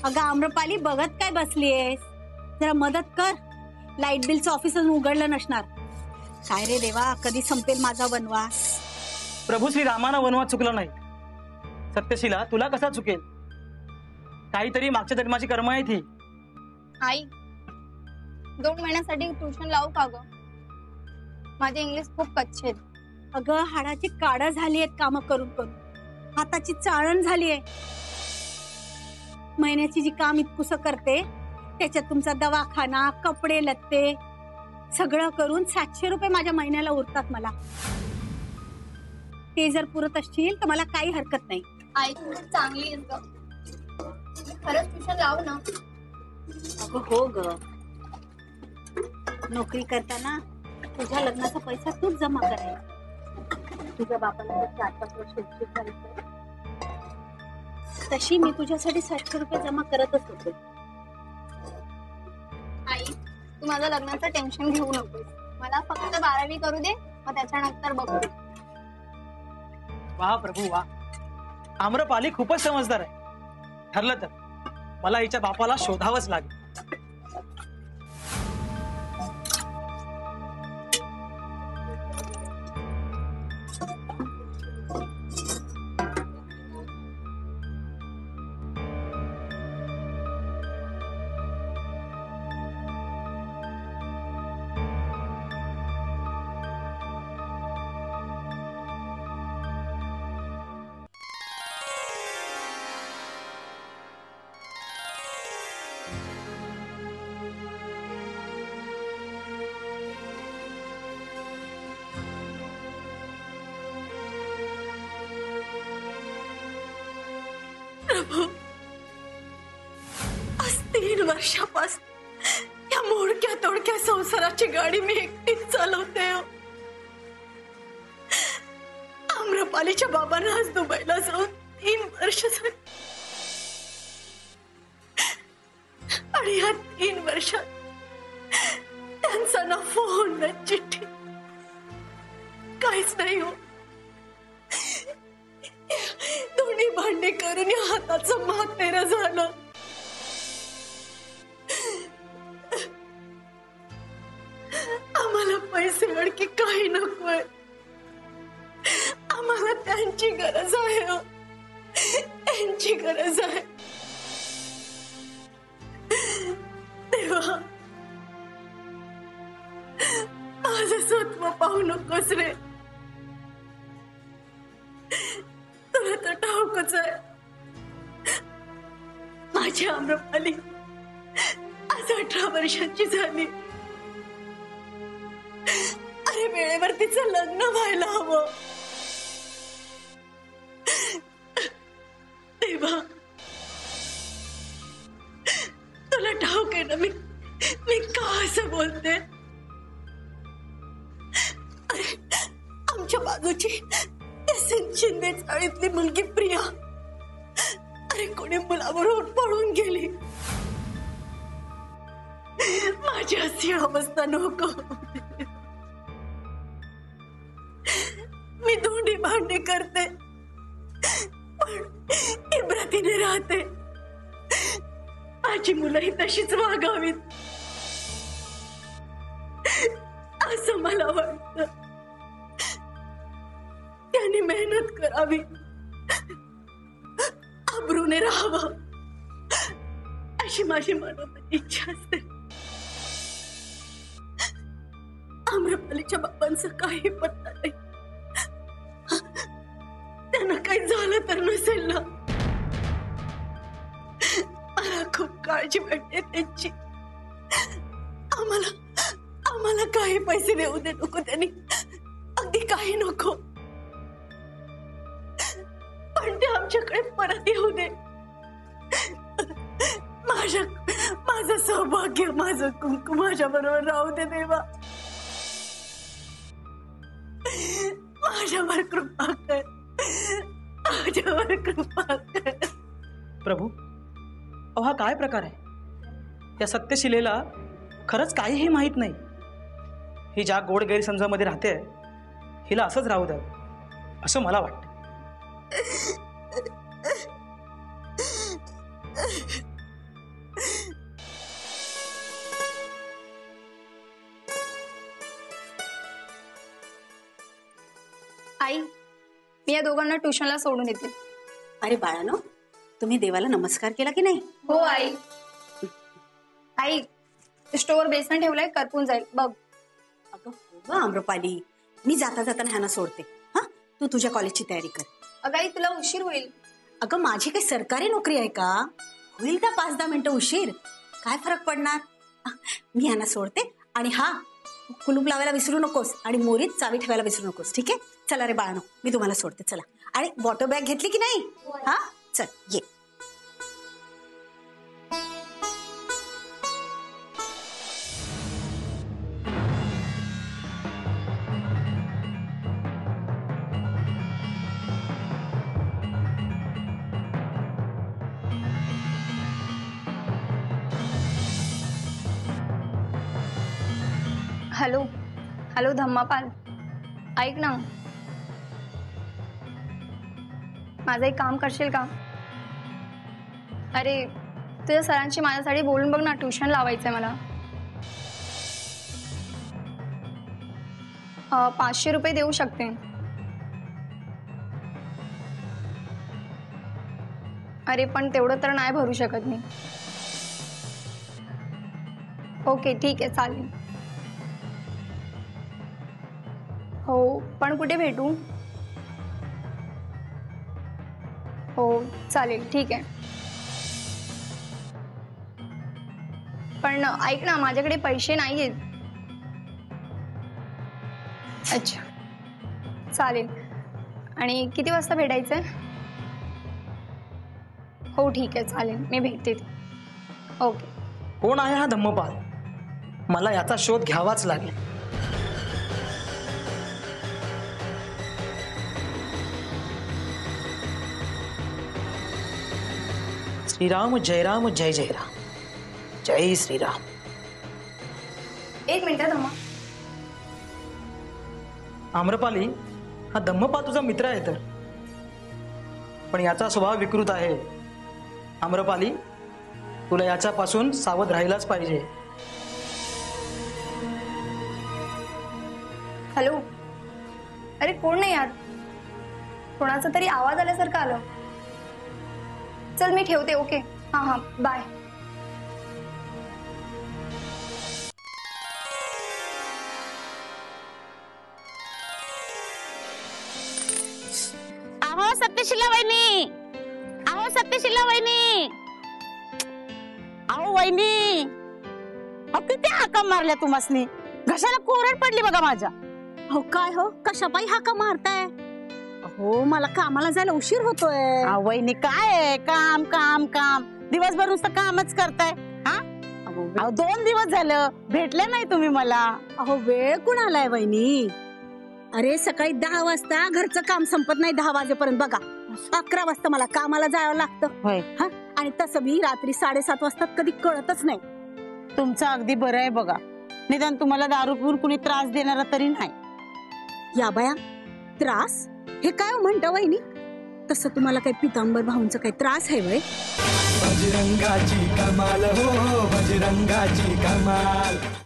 अगं आम्रपाली, बघत काय बसलीयेस? जरा मदत कर. लाईट बिलचं ऑफिसच उघडलं नसणार. काय रे देवा, कधी संपेल माझा वनवास? प्रभू श्री रामाना वनवास चुकला नाही. सत्यशीला, तुला कसा चुकेल? काहीतरी मागच्या जन्माची कर्म आहे ती. आई 2 महिन्यासाठी ट्युशन लावू का ग? माझे इंग्लिश खूप कच्चे आहेत. अगं हाडाची काढा झाली आहेत काम करून करून. हाताची चाळण झालीये. महिन्याची जी काम इतकुसं करते त्याच्यात तुमचा दवाखाना, कपडे लत्ते सगळं करून 700 रुपये माझ्या महिन्याला उरतात मला. ते जर पुरत असतील तर मला काही हरकत नाही. आई तू खूप चांगली आहेस ग. खरंच ट्युशन लाव ना. अगं हो ग, नोकरी करताना तुझ्या लग्नाचा पैसा तूच जमा करायचा. तुझ्या बापाला 4-5 वर्ष उशीर झाली तशी मी तुझ्यासाठी 700 रुपये जमा करतच होते. आई तू माझ्या लग्नाचं टेन्शन घेऊ नकोस. मला फक्त 12वी करू दे, मग त्याच्यानंतर बघू. वाह प्रभू वाह, आम्रपाली खूपच समजदार आहे. ठरलं तर मला हिच्या बापाला शोधावंच लागेल. प्रभू, आज 3 वर्षापासून या मोडक्या तोडक्या संसाराची गाडी मी एकटीच चालवते. आम्रपालीच्या बाबांना आज दुबईला जाऊन 3 वर्ष झाली आणि या 3 वर्षात त्यांचा ना फोन ना चिठ्ठी काहीच नाही हो. दोन्ही भांडे करून या हाताचं म्हातेरं झालं. आम्हाला पैसे अडकी काही नकोय. आम्हाला त्यांची गरज आहे हो. त्यांची गरज आहे. देवा, माझं सत्व पाहू नकोस रे. तुला तर ठाऊकच आहे माझी आम्रपाली आज 18 वर्षांची झाली. अरे वेळेवर तिचं लग्न व्हायला हवं. देवा, तुला ठाऊक आहे ना मी का असं बोलते? अरे आमच्या बाजूची शिंदे चाळीतली मुलगी प्रिया, अरे कोणी मुलाबरोबर पळून गेली. माझी अशी अवस्था नको. मी धोंडी भांडी करते पण इब्रातीने राहते. माझी मुलंही तशीच वागावीत असं मला वाटतं. त्याने मेहनत करावी, आबरूने राहावं अशी माझी मनात इच्छा असते. आम्रपालीच्या बाबांचं काही पत्ता नाही. त्यांना काही झालं तर नसेल ना. मला खूप काळजी वाटते त्यांची. आम्हाला काही पैसे देऊ दे नको. त्यांनी अगदी काही नको, पण ते आमच्याकडे परत येऊ दे. माझं सौभाग्य, माझं कुंकू माझ्या बरोबर राहू दे देवा. माझ्यावर कृपा कर, माझ्यावर कृपा कर. प्रभू, हा काय प्रकार आहे? त्या सत्यशिलेला खरंच काहीही माहित नाही. ही ज्या गोड गैरसमजामध्ये राहते हिला असंच राहू द्यावं असं मला वाटतं. मी या दोघांना ट्युशनला सोडून येते. अरे बाळानो, तुम्ही देवाला नमस्कार केला की नाही? हो आई. आई, स्टोअर बेसन ठेवलंय, करपून जाईल बघ. अगं हो ग आम्रपाली, मी जाता जाताना ह्यांना सोडते. हा, तू तुझ्या कॉलेजची तयारी कर. अगं आई, तुला उशीर होईल. अगं माझी काही सरकारी नोकरी आहे का? होईल का 5-10 मिनिटं उशीर, काय फरक पडणार? मी ह्यांना सोडते. आणि हा, कुलूप लावायला विसरू नकोस आणि मोरीत चावी ठेवायला विसरू नकोस. ठीक आहे? चला रे बाळानो, मी तुम्हाला सोडते. चला. आणि वॉटर बॅग घेतली की नाही? हा, चल ये. हॅलो हॅलो धम्मापाल, ऐक ना, माझं एक काम करशील का? अरे तुझ्या सरांची माझ्यासाठी बोलून बघ ना, ट्युशन लावायचंय मला. 500 रुपये देऊ शकते. अरे पण तेवढं तर नाही भरू शकत मी. ओके ठीक आहे, चालेल. हो, पण कुठे भेटू? हो चालेल, ठीक आहे. पण ऐक ना, माझ्याकडे पैसे नाही आहेत. अच्छा चालेल. आणि किती वाजता भेटायचंय? हो ठीक आहे, चालेल, मी भेटते. ओके. कोण आहे हा धम्मपाल? मला याचा शोध घ्यावाच लागेल. श्रीराम जय राम जय जय राम, जय श्रीराम. एक मिनिट धम्मा. आम्रपाली, हा धम्मपाल तुझा मित्र आहे तर, पण याचा स्वभाव विकृत आहे. आम्रपाली, तुला याच्यापासून सावध राहायलाच पाहिजे. हॅलो. अरे कोण नाही यार, कोणाचा तरी आवाज आल्यासारखं आलं. चल मी ठेवते. ओके, हां हां, बाय. अहो सत्यशीला वहिनी, अहो सत्यशीला वहिनी, अहो वहिनी, अहो किती हाका मारल्या तुम्हासनी, घशाला कोरड पडली बघा माझ्या. हो काय हो, कशापायी हाका मारताय? हो, मला कामाला जायला उशीर होतोय. अहो वहिनी, काय आहे, काम काम काम, दिवसभर नुसतं कामच करताय. हा, अहो 2 दिवस झालं भेटले नाही तुम्ही मला. अहो वेळ कुणालाय वहिनी? अरे सकाळी 10 वाजता घरचं काम संपत नाही 10 वाजेपर्यंत बघा. 11 वाजता मला कामाला जावं लागतं. होय, हा, आणि तसं मी रात्री 7:30 वाजता कधी कळतच नाही. तुमचं अगदी बरं आहे बघा, निदान तुम्हाला दारू पिऊन कुणी त्रास देणारा तरी नाही. या बाया, त्रास? हे काय म्हणता वहिनी? तसं तुम्हाला काही पितांबर भाऊंचा काही त्रास आहे वय? बजरंगाची कमाल हो, बजरंगाची कमाल.